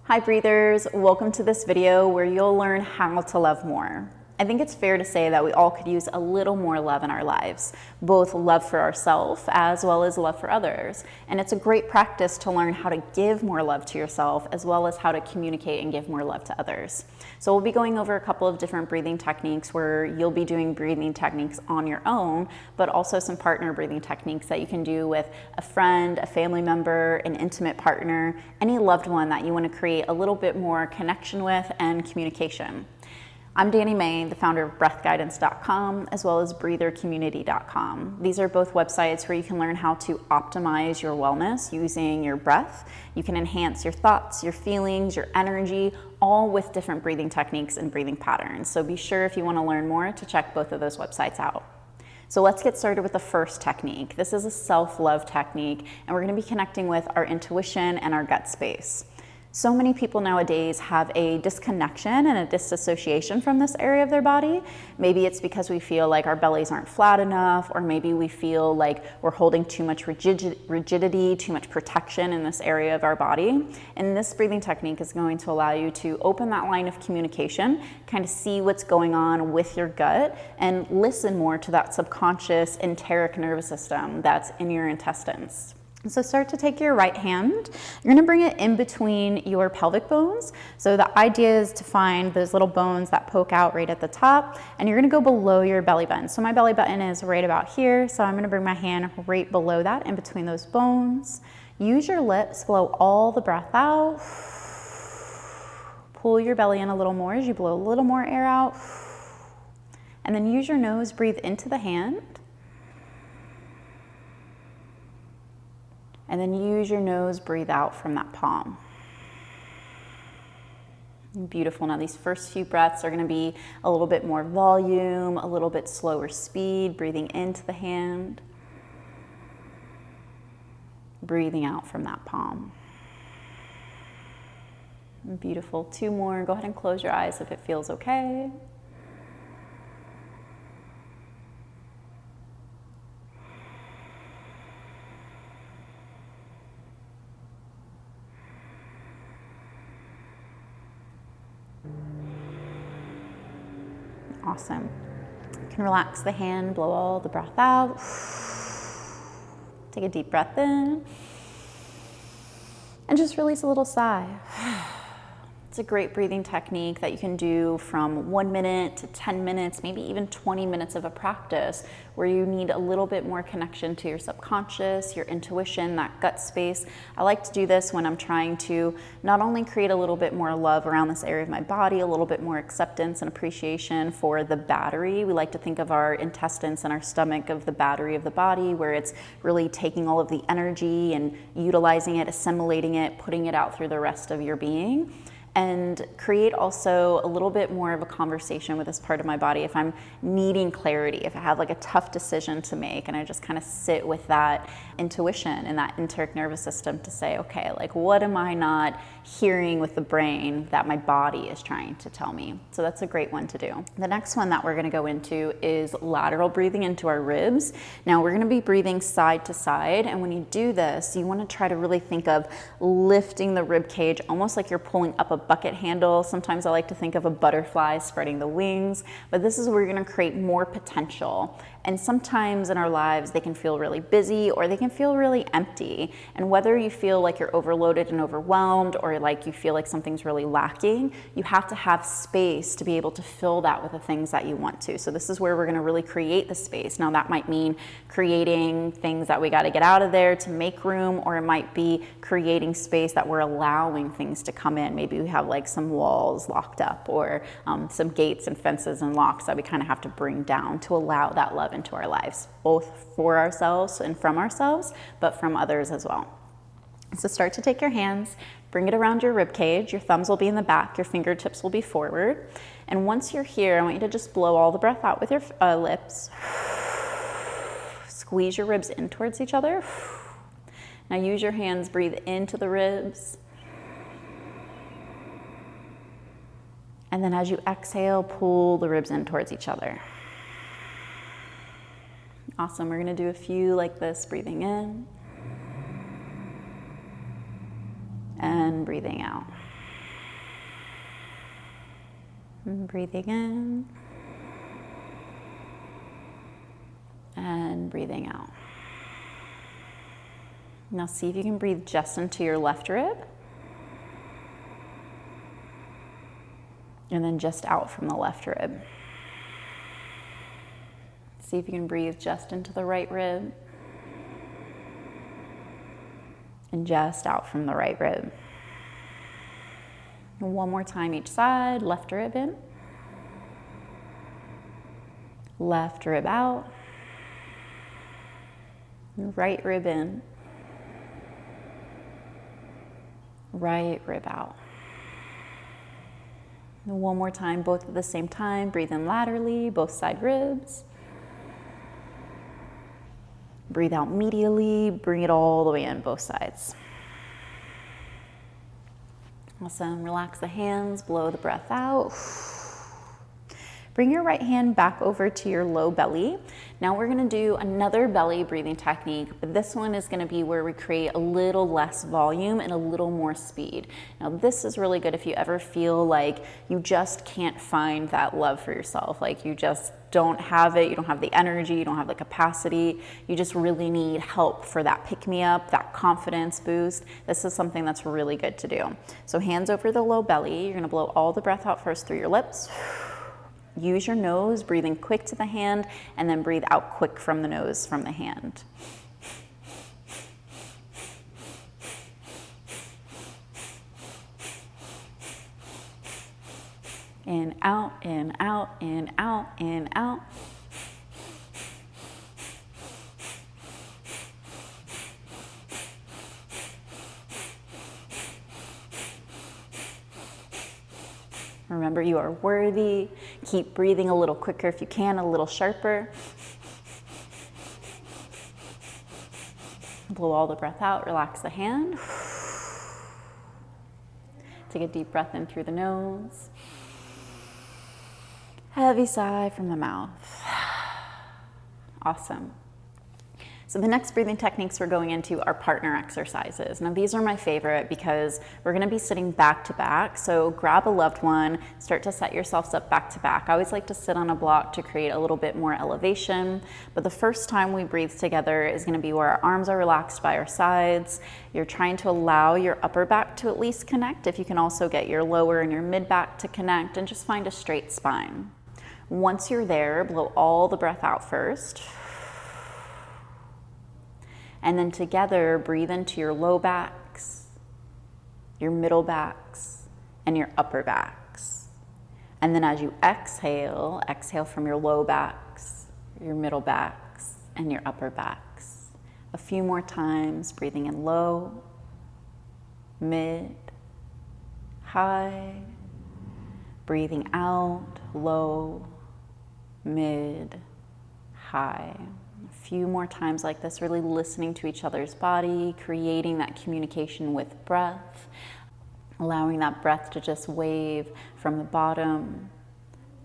Hi breathers, welcome to this video where you'll learn how to love more. I think it's fair to say that we all could use a little more love in our lives, both love for ourselves as well as love for others. And it's a great practice to learn how to give more love to yourself as well as how to communicate and give more love to others. So we'll be going over a couple of different breathing techniques where you'll be doing breathing techniques on your own, but also some partner breathing techniques that you can do with a friend, a family member, an intimate partner, any loved one that you want to create a little bit more connection with and communication. I'm Danny May, the founder of breathguidance.com as well as breathercommunity.com. These are both websites where you can learn how to optimize your wellness using your breath. You can enhance your thoughts, your feelings, your energy, all with different breathing techniques and breathing patterns. So be sure if you want to learn more to check both of those websites out. So let's get started with the first technique. This is a self-love technique, and we're going to be connecting with our intuition and our gut space. So many people nowadays have a disconnection and a disassociation from this area of their body. Maybe it's because we feel like our bellies aren't flat enough, or maybe we feel like we're holding too much rigidity, too much protection in this area of our body. And this breathing technique is going to allow you to open that line of communication, kind of see what's going on with your gut, and listen more to that subconscious enteric nervous system that's in your intestines. So start to take your right hand. You're going to bring it in between your pelvic bones. So the idea is to find those little bones that poke out right at the top, and you're going to go below your belly button. So my belly button is right about here. So I'm going to bring my hand right below that in between those bones. Use your lips, blow all the breath out. Pull your belly in a little more as you blow a little more air out. And then use your nose, breathe into the hand. And then use your nose, breathe out from that palm. Beautiful. Now these first few breaths are going to be a little bit more volume, a little bit slower speed, breathing into the hand, breathing out from that palm. Beautiful. Two more. Go ahead and close your eyes if it feels okay. Awesome. You can relax the hand, blow all the breath out. Take a deep breath in. And just release a little sigh. It's a great breathing technique that you can do from 1 minute to 10 minutes, maybe even 20 minutes of a practice where you need a little bit more connection to your subconscious, your intuition, that gut space. I like to do this when I'm trying to not only create a little bit more love around this area of my body, a little bit more acceptance and appreciation for the battery. We like to think of our intestines and our stomach of the battery of the body, where it's really taking all of the energy and utilizing it, assimilating it, putting it out through the rest of your being. And create also a little bit more of a conversation with this part of my body if I'm needing clarity, if I have like a tough decision to make, and I just kind of sit with that intuition and that enteric nervous system to say, okay, like what am I not hearing with the brain that my body is trying to tell me? So that's a great one to do. The next one that we're going to go into is lateral breathing into our ribs. Now we're going to be breathing side to side, and when you do this, you want to try to really think of lifting the rib cage almost like you're pulling up a bucket handle. Sometimes I like to think of a butterfly spreading the wings, but this is where you're going to create more potential. And sometimes in our lives, they can feel really busy or they can feel really empty. And whether you feel like you're overloaded and overwhelmed or like you feel like something's really lacking, you have to have space to be able to fill that with the things that you want to. So this is where we're going to really create the space. Now that might mean creating things that we got to get out of there to make room, or it might be creating space that we're allowing things to come in. Maybe we have like some walls locked up, or some gates and fences and locks that we kind of have to bring down to allow that love into our lives, both for ourselves and from ourselves, but from others as well. So start to take your hands, bring it around your rib cage. Your thumbs will be in the back, your fingertips will be forward. And once you're here, I want you to just blow all the breath out with your lips. Squeeze your ribs in towards each other. Now use your hands, breathe into the ribs. And then as you exhale, pull the ribs in towards each other. Awesome. We're going to do a few like this, breathing in and breathing out. And breathing in. And breathing out. Now see if you can breathe just into your left rib. And then just out from the left rib. See if you can breathe just into the right rib. And just out from the right rib. And one more time each side, left rib in. Left rib out. Right rib in. Right rib out. And one more time, both at the same time. Breathe in laterally, both side ribs. Breathe out medially, bring it all the way in, both sides. Awesome, relax the hands, blow the breath out. Bring your right hand back over to your low belly. Now we're gonna do another belly breathing technique, but this one is gonna be where we create a little less volume and a little more speed. Now this is really good if you ever feel like you just can't find that love for yourself, like you just don't have it, you don't have the energy, you don't have the capacity, you just really need help for that pick-me-up, that confidence boost. This is something that's really good to do. So hands over the low belly, you're gonna blow all the breath out first through your lips. Use your nose, breathing quick to the hand, and then breathe out quick from the nose, from the hand. In, out, in, out, in, out, in, out. Remember, you are worthy. Keep breathing a little quicker if you can, a little sharper. Blow all the breath out, relax the hand. Take a deep breath in through the nose. Heavy sigh from the mouth. Awesome. So the next breathing techniques we're going into are partner exercises. Now these are my favorite because we're gonna be sitting back to back. So grab a loved one, start to set yourselves up back to back. I always like to sit on a block to create a little bit more elevation. But the first time we breathe together is gonna be where our arms are relaxed by our sides. You're trying to allow your upper back to at least connect. If you can also get your lower and your mid back to connect, and just find a straight spine. Once you're there, blow all the breath out first. And then together, breathe into your low backs, your middle backs, and your upper backs. And then as you exhale, exhale from your low backs, your middle backs, and your upper backs. A few more times, breathing in low, mid, high. Breathing out, low, mid, high. A few more times like this, really listening to each other's body, creating that communication with breath, allowing that breath to just wave from the bottom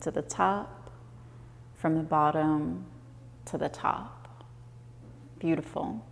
to the top, from the bottom to the top. Beautiful.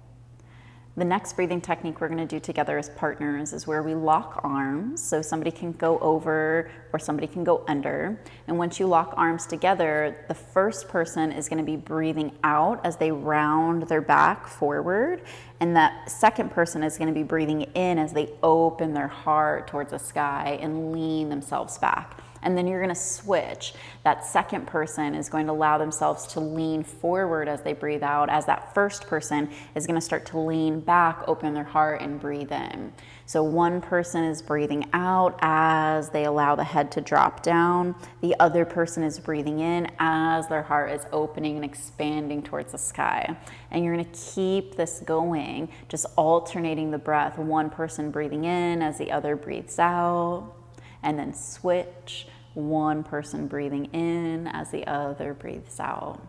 The next breathing technique we're going to do together as partners is where we lock arms. So somebody can go over or somebody can go under. And once you lock arms together, the first person is going to be breathing out as they round their back forward. And that second person is going to be breathing in as they open their heart towards the sky and lean themselves back. And then you're going to switch. That second person is going to allow themselves to lean forward as they breathe out, as that first person is going to start to lean back, open their heart, and breathe in. So one person is breathing out as they allow the head to drop down. The other person is breathing in as their heart is opening and expanding towards the sky. And you're going to keep this going, just alternating the breath. One person breathing in as the other breathes out. And then switch, one person breathing in as the other breathes out.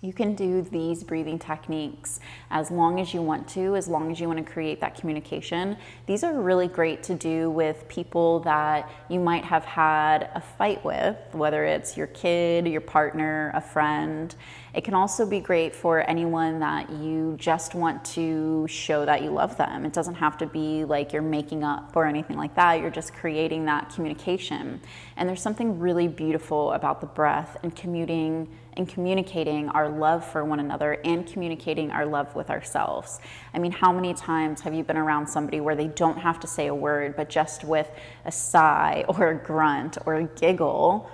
You can do these breathing techniques as long as you want to, as long as you want to create that communication. These are really great to do with people that you might have had a fight with, whether it's your kid, your partner, a friend. It can also be great for anyone that you just want to show that you love them. It doesn't have to be like you're making up or anything like that. You're just creating that communication. And there's something really beautiful about the breath and communicating our love for one another and communicating our love with ourselves. I mean, how many times have you been around somebody where they don't have to say a word, but just with a sigh or a grunt or a giggle,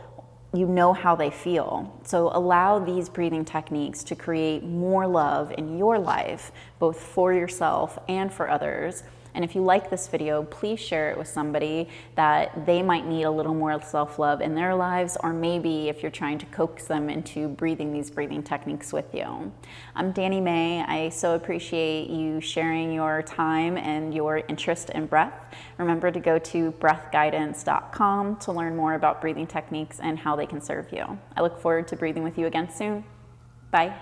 you know how they feel. So allow these breathing techniques to create more love in your life, both for yourself and for others. And if you like this video, please share it with somebody that they might need a little more self-love in their lives, or maybe if you're trying to coax them into breathing these breathing techniques with you. I'm Danny May. I so appreciate you sharing your time and your interest in breath. Remember to go to breathguidance.com to learn more about breathing techniques and how they can serve you. I look forward to breathing with you again soon. Bye.